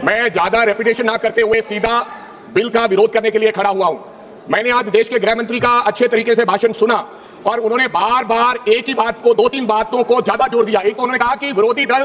मैं ज्यादा रेपुटेशन ना करते हुए सीधा बिल का विरोध करने के लिए खड़ा हुआ हूं। मैंने आज देश के गृह मंत्री का अच्छे तरीके से भाषण सुना और उन्होंने बार बार एक ही बात को, दो तीन बातों को ज्यादा जोर दिया। एक तो उन्होंने कहा कि विरोधी दल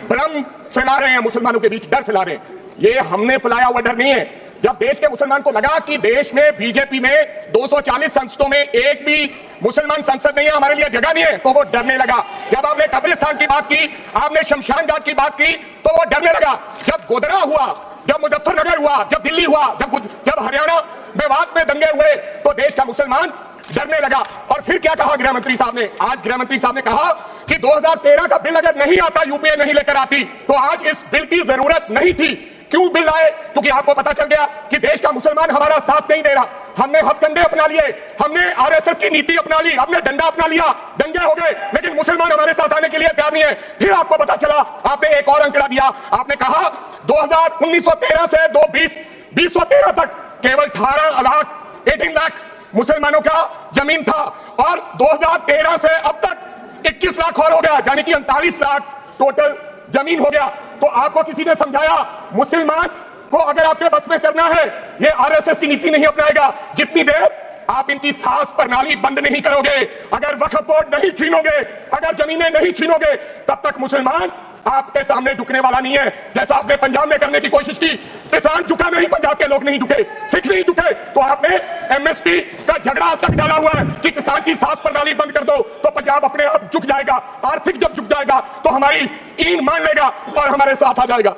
भ्रम फैला रहे हैं, मुसलमानों के बीच डर फैला रहे हैं। ये हमने फैलाया हुआ डर नहीं है। जब देश के मुसलमान को लगा कि देश में बीजेपी में 240 संसदों में एक भी मुसलमान संसद नहीं है, हमारे लिए जगह नहीं है, तो वो डरने लगा। जब आपने कब्रिस्तान की बात की, आपने शमशान घाट की बात की, तो वो डरने लगा। जब गोधरा हुआ, जब मुजफ्फरनगर हुआ, जब दिल्ली हुआ, जब हरियाणा मेवात में दंगे हुए, तो देश का मुसलमान डरने लगा। और फिर क्या कहा गृह मंत्री साहब ने? आज गृह मंत्री साहब ने कहा कि 2013 का बिल अगर नहीं आता, यूपीए नहीं लेकर आती, तो आज इस बिल की जरूरत नहीं थी। क्यों बिल लाए? क्योंकि आपको पता चल गया कि देश का मुसलमान हमारा साथ नहीं दे रहा। हमने हथकंडे अपना लिए, हमने आरएसएस की नीति अपना ली, हमने डंडा अपना लिया, दंगे हो गए, लेकिन मुसलमान हमारे साथ आने के लिए तैयार नहीं है। फिर आपको पता चला, आपने एक और अंकड़ा दिया। आपने कहा 1913 से 2013 तक केवल 18 लाख मुसलमानों का जमीन था और 2013 से अब तक 21 लाख और हो गया, यानी कि 39 लाख टोटल जमीन हो गया। तो आपको किसी ने समझाया मुसलमान को अगर आपके बस में करना है, ये आरएसएस की नीति नहीं अपनाएगा। जितनी देर आप इनकी सांस प्रणाली बंद नहीं करोगे, अगर वक्फ बोर्ड नहीं छीनोगे, अगर जमीनें नहीं छीनोगे, तब तक मुसलमान आपके सामने झुकने वाला नहीं है। जैसा आपने पंजाब में करने की कोशिश की, किसान झुका नहीं, पंजाब के लोग नहीं झुके, सिख नहीं झुके, तो आपने एमएसपी का झगड़ा तक डाला हुआ है कि किसान की सांस प्रणाली बंद कर दो तो पंजाब अपने आप झुक जाएगा। आर्थिक जब झुक जाएगा तो हमारी ईन मान लेगा और हमारे साथ आ जाएगा।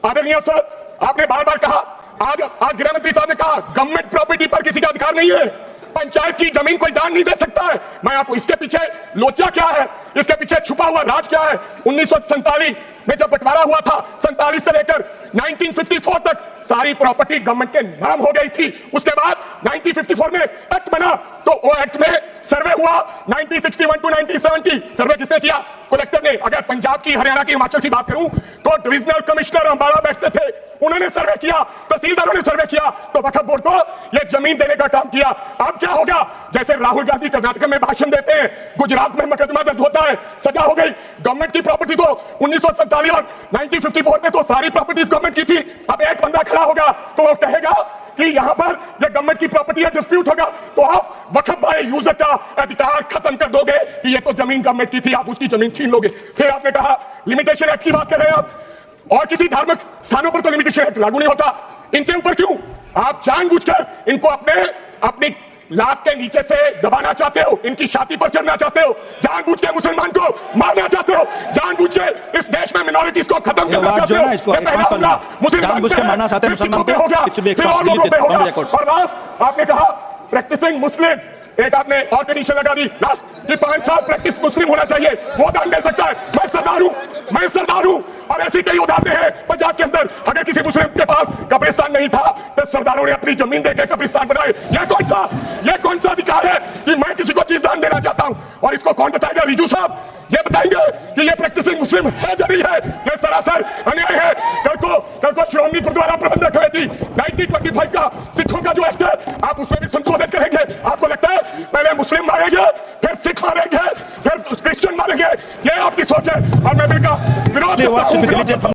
आदरणीय सर, आपने बार बार कहा, आज गृह मंत्री साहब ने कहा गवर्नमेंट प्रॉपर्टी पर किसी का अधिकार नहीं है, पंचायत की जमीन कोई दान नहीं दे सकता है। मैं आपको इसके पीछे लोचा क्या है, इसके पीछे छुपा हुआ राज क्या है? 1947 में जब बंटवारा हुआ था, 47 से लेकर 1954 तक सारी प्रॉपर्टी गवर्नमेंट के नाम हो गई थी। उसके बाद 1954 में एक्ट बना, तो वो एक्ट में सर्वे हुआ 1961 टू 1970। सर्वे किसने किया? कलेक्टर ने। अगर पंजाब की, हरियाणा की, हिमाचल की बात करूं तो डिविजनल कमिश्नर अंबाला बैठते थे, उन्होंने सर्वे किया, तहसीलदारों ने सर्वे किया, तो वक्फ बोर्ड को यह जमीन देने का काम किया। अब क्या होगा? जैसे राहुल गांधी कर्नाटक में भाषण देते हैं, गुजरात में मुकदमा दर्ज होता है, सजा हो गई। गवर्नमेंट की प्रॉपर्टी तो 1947 और 1954 में तो सारी प्रॉपर्टीज गवर्नमेंट की थी। अब एक बंदा खड़ा होगा तो वो कहेगा कि यहां पर ये गवर्नमेंट की प्रॉपर्टी है, डिस्प्यूट होगा, तो आप वक्फ बाय यूजर का अधिकार खत्म कर दोगे कि ये तो जमीन गवर्नमेंट की थी, आप उसकी जमीन छीन लोगे। फिर आपने कहा लिमिटेशन एक्ट की बात कर रहे हैं आप, और किसी धार्मिक स्थानों पर तो लिमिटेशन एक्ट लागू नहीं होता, इनके ऊपर क्यों? आप जानबूझकर इनको अपनी लात के नीचे से दबाना चाहते हो, इनकी छाती पर चढ़ना चाहते हो, जानबूझ के मुसलमान को मारना चाहते हो, जानबूझ के इस देश में मिनॉरिटीज को खत्म करना चाहते हो। जानबूझ के मारना चाहते हैं मुसलमान को, फिर और लोगों पे होगा। और लास्ट आपने कहा प्रैक्टिसिंग मुस्लिम, एक आपने और कंडीशन लगा दी लास्ट कि 5 साल प्रैक्टिस मुस्लिम होना चाहिए, वो दान दे सकता है। मैं सरदार हूं और ऐसी कई उदाहरणें हैं पंजाब के अंदर। अगर किसी मुस्लिम के पास कब्रिस्तान नहीं था तो सरदारों ने अपनी जमीन देकर कब्रिस्तान बनाए। ये कौन सा अधिकार है कि मैं किसी को चीज दान देना चाहता हूं? और इसको कौन बताएगा? रिजू साहब ये बताएंगे कि ये प्रैक्टिसिंग मुस्लिम है या नहीं है? ये सरासर अन्याय है। कल को श्रोमणी गुरुद्वारा प्रबंधक कमेटी 1925 का सिखों का जो एक्ट है, आप उसमें भी संशोधित करेंगे। आपको लगता है पहले मुस्लिम मारेंगे, फिर सिख मारेंगे, फिर क्रिश्चियन मारेंगे? ये आपकी सोच है और मैं बिल का विरोध करता हूं।